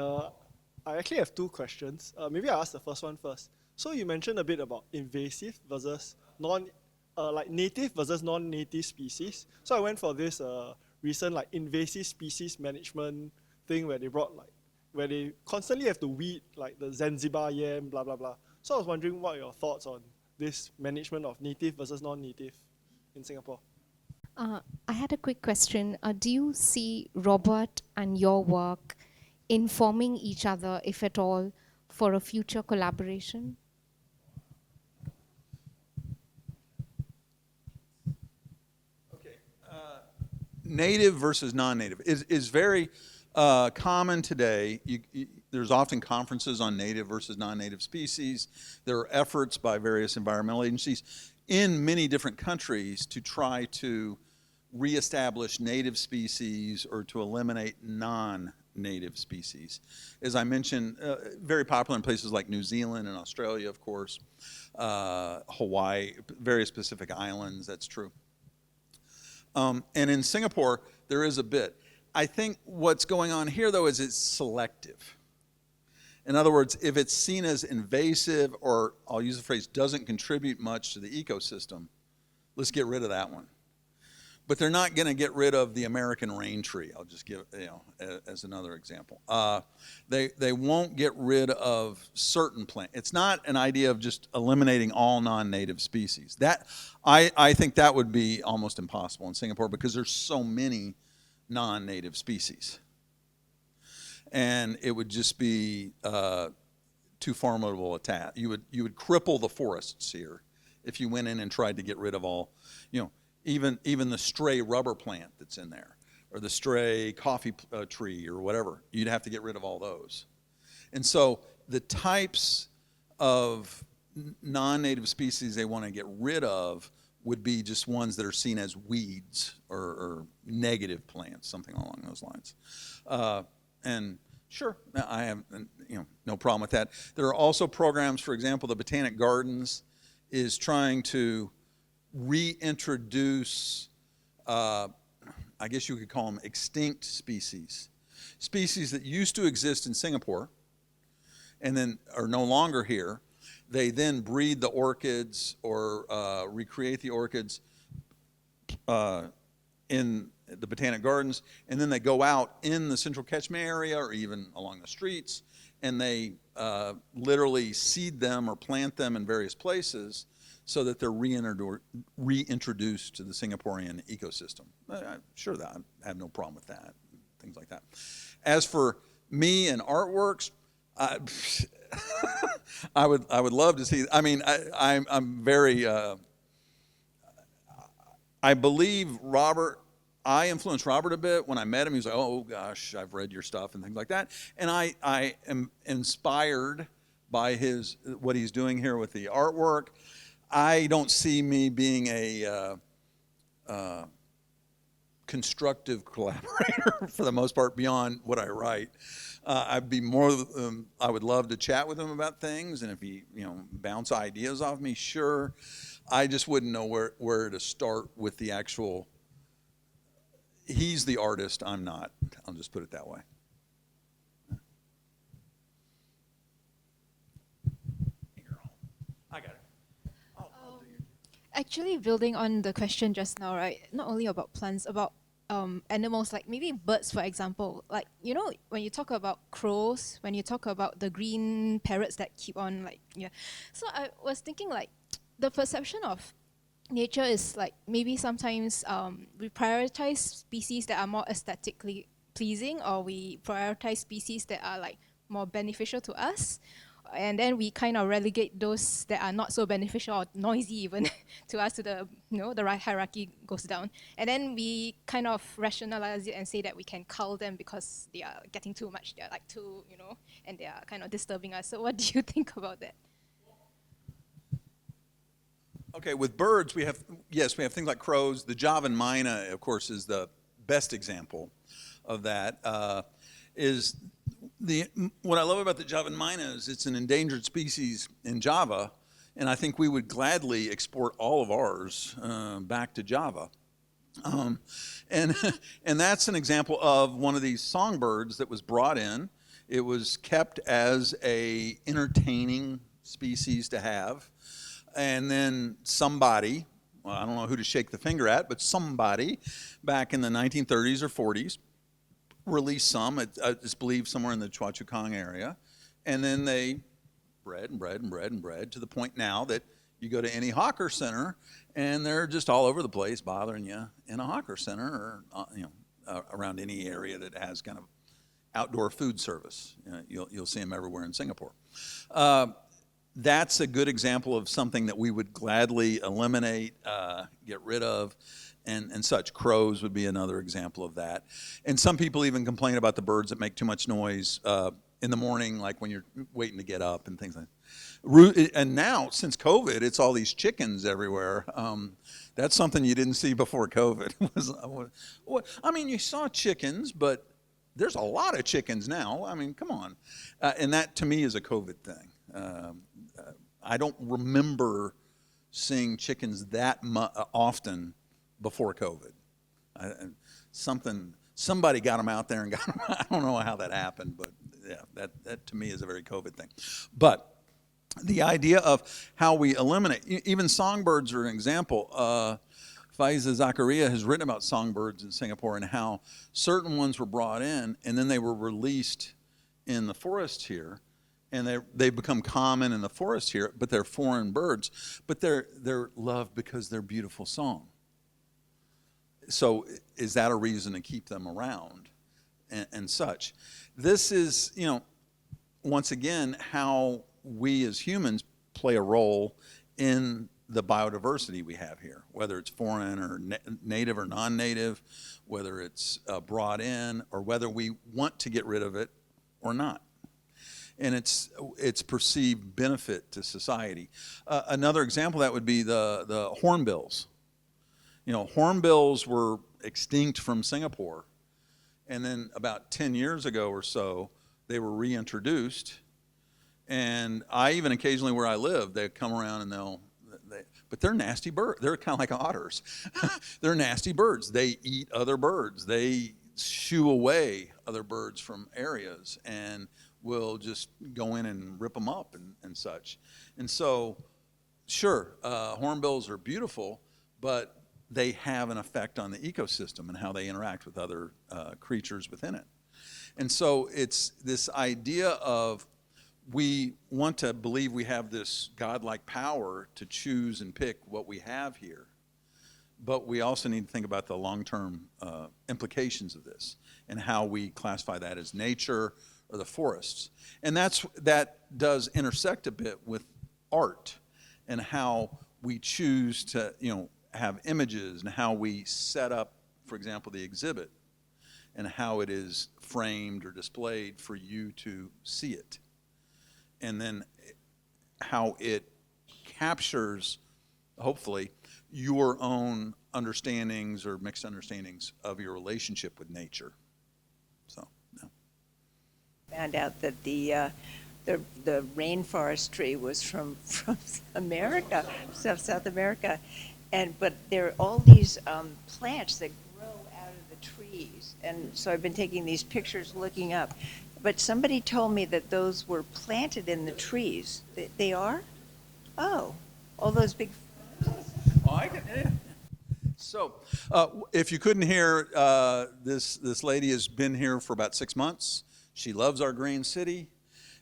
I actually have two questions. Maybe I'll ask the first one first. So you mentioned a bit about invasive versus native versus non-native species. So I went for this recent invasive species management thing where they constantly have to weed the Zanzibar yam, blah blah blah. So I was wondering what are your thoughts on this management of native versus non-native in Singapore? I had a quick question. Do you see Robert and your work informing each other, if at all, for a future collaboration? okay. Native versus non-native is very common today. There's often conferences on native versus non-native species. There are efforts by various environmental agencies in many different countries to try to reestablish native species or to eliminate non-native species. As I mentioned, very popular in places like New Zealand and Australia, of course, Hawaii, various Pacific islands, that's true. And in Singapore, there is a bit. I think what's going on here, though, is it's selective. In other words, if it's seen as invasive, or I'll use the phrase, doesn't contribute much to the ecosystem, let's get rid of that one. But they're not going to get rid of the American rain tree. I'll just give, as another example. They won't get rid of certain plants. It's not an idea of just eliminating all non-native species. That I think that would be almost impossible in Singapore because there's so many non-native species, and it would just be too formidable a task. You would cripple the forests here if you went in and tried to get rid of all, even the stray rubber plant that's in there, or the stray coffee tree or whatever. You'd have to get rid of all those. And so the types of non-native species they want to get rid of would be just ones that are seen as weeds or negative plants, something along those lines. And sure, I have no problem with that. There are also programs, for example, the Botanic Gardens is trying to reintroduce, I guess you could call them extinct species. Species that used to exist in Singapore and then are no longer here. They then breed the orchids or recreate the orchids in the Botanic Gardens, and then they go out in the central catchment area or even along the streets, and they literally seed them or plant them in various places so that they're reintroduced to the Singaporean ecosystem. Sure, that I have no problem with that, things like that. As for me and artworks, I would love to see. I mean, I'm very. I believe Robert. I influenced Robert a bit when I met him. He was like, "Oh gosh, I've read your stuff and things like that." And I am inspired by what he's doing here with the artwork. I don't see me being a constructive collaborator for the most part beyond what I write. I'd be more. I would love to chat with him about things, and if he, bounce ideas off me, sure. I just wouldn't know where to start with the actual. He's the artist. I'm not. I'll just put it that way. I got it. I'll do you. Actually, building on the question just now, right? Not only about plants, about animals, like maybe birds, for example. Like, when you talk about crows, when you talk about the green parrots that keep on, So I was thinking, the perception of nature is maybe sometimes we prioritize species that are more aesthetically pleasing, or we prioritize species that are more beneficial to us. And then we kind of relegate those that are not so beneficial or noisy even to us, to the right hierarchy goes down. And then we kind of rationalize it and say that we can cull them because they are getting too much, they're too, and they are kind of disturbing us. So what do you think about that? Okay, with birds, we have things like crows. The Javan myna, of course, is the best example of that. What I love about the Javan myna is it's an endangered species in Java, and I think we would gladly export all of ours back to Java. And that's an example of one of these songbirds that was brought in. It was kept as a entertaining species to have. And then somebody, well, I don't know who to shake the finger at, but somebody back in the 1930s or 40s released some, it's believed somewhere in the 𝘎𝘓𝘂𝘁 area. And then they bred and bred and bred and bred to the point now that you go to any hawker center and they're just all over the place bothering you in a hawker center or around any area that has kind of outdoor food service. You'll see them everywhere in Singapore. That's a good example of something that we would gladly eliminate, get rid of, and such. Crows would be another example of that. And some people even complain about the birds that make too much noise in the morning, like when you're waiting to get up and things like that. And now, since COVID, it's all these chickens everywhere. That's something you didn't see before COVID. I mean, you saw chickens, but there's a lot of chickens now. I mean, come on. And that, to me, is a COVID thing. I don't remember seeing chickens that often before COVID. Somebody got them out there and got them. I don't know how that happened, but yeah, that to me is a very COVID thing. But the idea of how we eliminate, even songbirds are an example. Faiza Zakaria has written about songbirds in Singapore and how certain ones were brought in and then they were released in the forest here. And they become common in the forest here, but they're foreign birds. But they're loved because they're beautiful song. So is that a reason to keep them around and such? This is, once again, how we as humans play a role in the biodiversity we have here, whether it's foreign or native or non-native, whether it's brought in or whether we want to get rid of it or not. And it's perceived benefit to society. Another example of that would be the hornbills. Hornbills were extinct from Singapore, and then about 10 years ago or so, they were reintroduced. And I even occasionally, where I live, they come around and but they're nasty birds. They're kind of like otters. They're nasty birds. They eat other birds. They shoo away other birds from areas and will just go in and rip them up and such. And so, sure, hornbills are beautiful, but they have an effect on the ecosystem and how they interact with other creatures within it. And so it's this idea of we want to believe we have this godlike power to choose and pick what we have here. But we also need to think about the long-term implications of this and how we classify that as nature or the forests. And that does intersect a bit with art and how we choose to have images and how we set up, for example, the exhibit and how it is framed or displayed for you to see it. And then how it captures, hopefully, your own understandings or mixed understandings of your relationship with nature. So, yeah. Found out that the rainforest tree was from America, South America, but there are all these plants that grow out of the trees, and so I've been taking these pictures, looking up. But somebody told me that those were planted in the trees. They are? Oh, all those big. Oh, yeah. So, if you couldn't hear, this lady has been here for about 6 months. She loves our green city,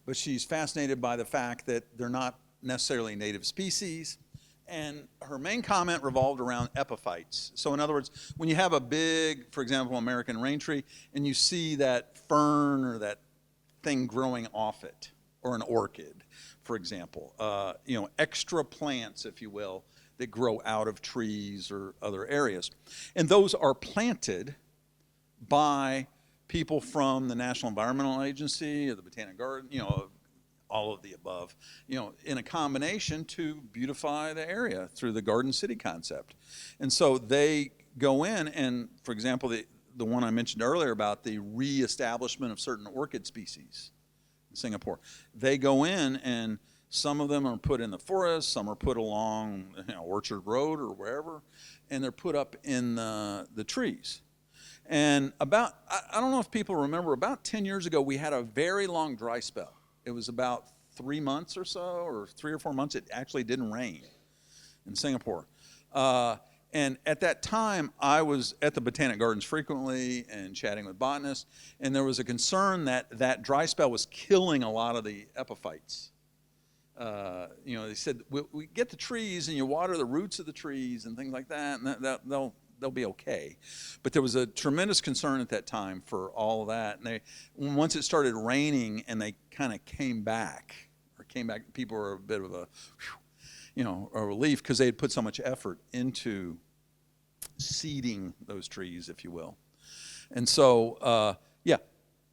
but she's fascinated by the fact that they're not necessarily native species. And her main comment revolved around epiphytes. So in other words, when you have a big, for example, American rain tree, and you see that fern or that thing growing off it, or an orchid, for example, extra plants, if you will, that grow out of trees or other areas. And those are planted by people from the National Environmental Agency or the Botanic Garden, all of the above, in a combination to beautify the area through the Garden City concept. And so they go in and, for example, the one I mentioned earlier about the reestablishment of certain orchid species in Singapore, they go in and some of them are put in the forest, some are put along Orchard Road or wherever, and they're put up in the trees. And I don't know if people remember, about 10 years ago, we had a very long dry spell. It was about 3 months or so, or 3 or 4 months. It actually didn't rain in Singapore. And at that time, I was at the Botanic Gardens frequently and chatting with botanists, and there was a concern that dry spell was killing a lot of the epiphytes. They said, we get the trees and you water the roots of the trees and things like that, and they'll be okay. But there was a tremendous concern at that time for all of that. And once it started raining and they kind of came back, people were a bit of a relief because they had put so much effort into seeding those trees, if you will. And so,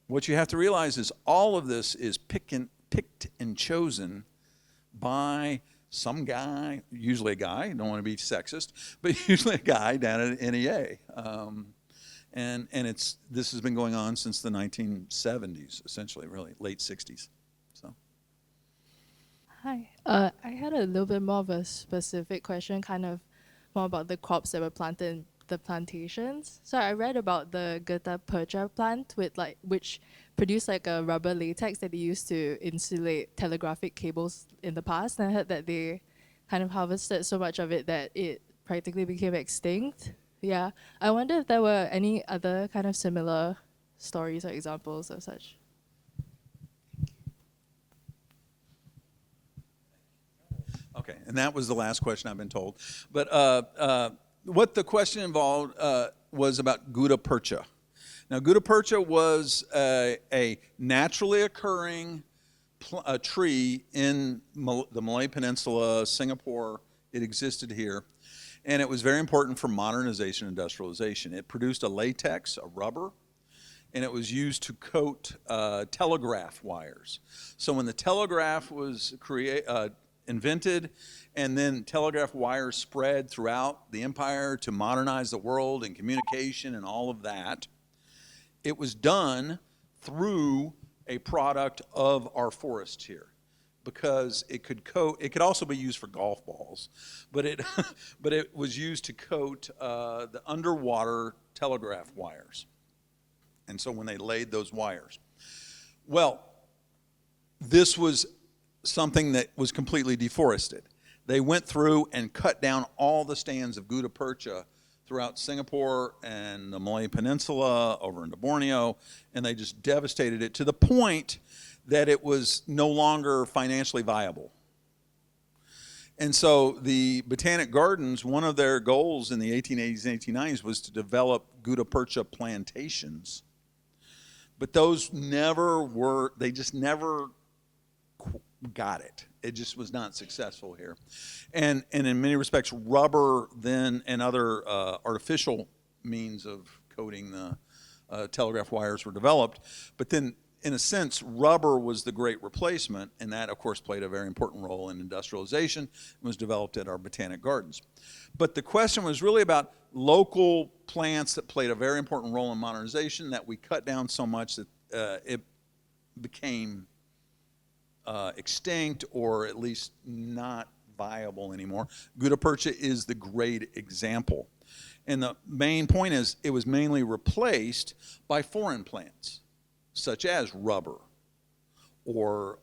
what you have to realize is all of this is picked and chosen by some guy, usually a guy, don't want to be sexist, but usually a guy down at NEA. And this has been going on since the 1970s, essentially, really, late 60s. So. Hi. I had a little bit more of a specific question, kind of more about the crops that were planted in the plantations. So I read about the 𝘏𝘪𝘴𝘵 plant which produced like a rubber latex that they used to insulate telegraphic cables in the past. And I heard that they kind of harvested so much of it that it practically became extinct. Yeah. I wonder if there were any other kind of similar stories or examples of such. Okay, and that was the last question I've been told. But what the question involved was about 𝘏𝘪𝘴𝘵. Now, 𝘏𝘪𝘴𝘵 was a naturally occurring tree in the Malay Peninsula, Singapore. It existed here, and it was very important for modernization and industrialization. It produced a latex, a rubber, and it was used to coat telegraph wires. So when the telegraph was invented, and then telegraph wires spread throughout the empire to modernize the world and communication and all of that, it was done through a product of our forests here, because it could also be used for golf balls, but it was used to coat the underwater telegraph wires. And so when they laid those wires, well, this was something that was completely deforested. They went through and cut down all the stands of 𝘏𝘪𝘴𝘵 throughout Singapore and the Malay Peninsula, over into Borneo, and they just devastated it to the point that it was no longer financially viable. And so the Botanic Gardens, one of their goals in the 1880s and 1890s was to develop 𝘏𝘪𝘴𝘵 plantations. But those they just never got it. It just was not successful here. And in many respects, rubber then and other artificial means of coating the telegraph wires were developed. But then, in a sense, rubber was the great replacement, and that, of course, played a very important role in industrialization and was developed at our Botanic Gardens. But the question was really about local plants that played a very important role in modernization that we cut down so much that it became extinct, or at least not viable anymore. 𝘏𝘪𝘴𝘵 is the great example. And the main point is it was mainly replaced by foreign plants, such as rubber or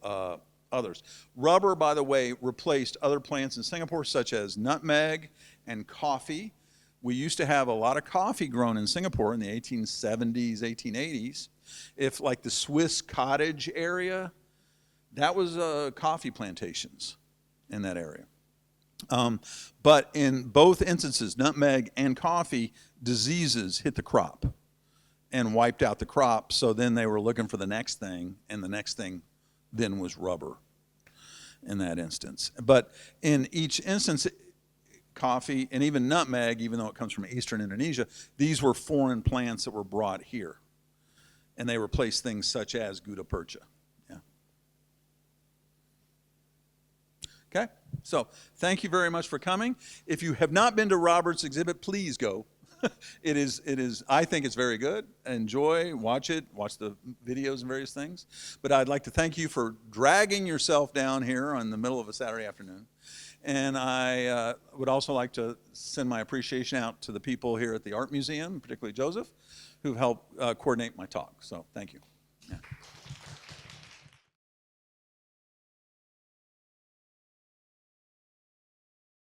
others. Rubber, by the way, replaced other plants in Singapore, such as nutmeg and coffee. We used to have a lot of coffee grown in Singapore in the 1870s, 1880s. If like the Swiss cottage area, that was coffee plantations in that area. But in both instances, nutmeg and coffee, diseases hit the crop and wiped out the crop. So then they were looking for the next thing, and the next thing then was rubber in that instance. But in each instance, coffee and even nutmeg, even though it comes from eastern Indonesia, these were foreign plants that were brought here. And they replaced things such as 𝘏𝘪𝘴𝘵. Okay? So thank you very much for coming. If you have not been to Robert's exhibit, please go. It is, I think it's very good. Enjoy, watch it, watch the videos and various things. But I'd like to thank you for dragging yourself down here in the middle of a Saturday afternoon. And I would also like to send my appreciation out to the people here at the Art Museum, particularly Joseph, who've helped coordinate my talk. So thank you. Yeah.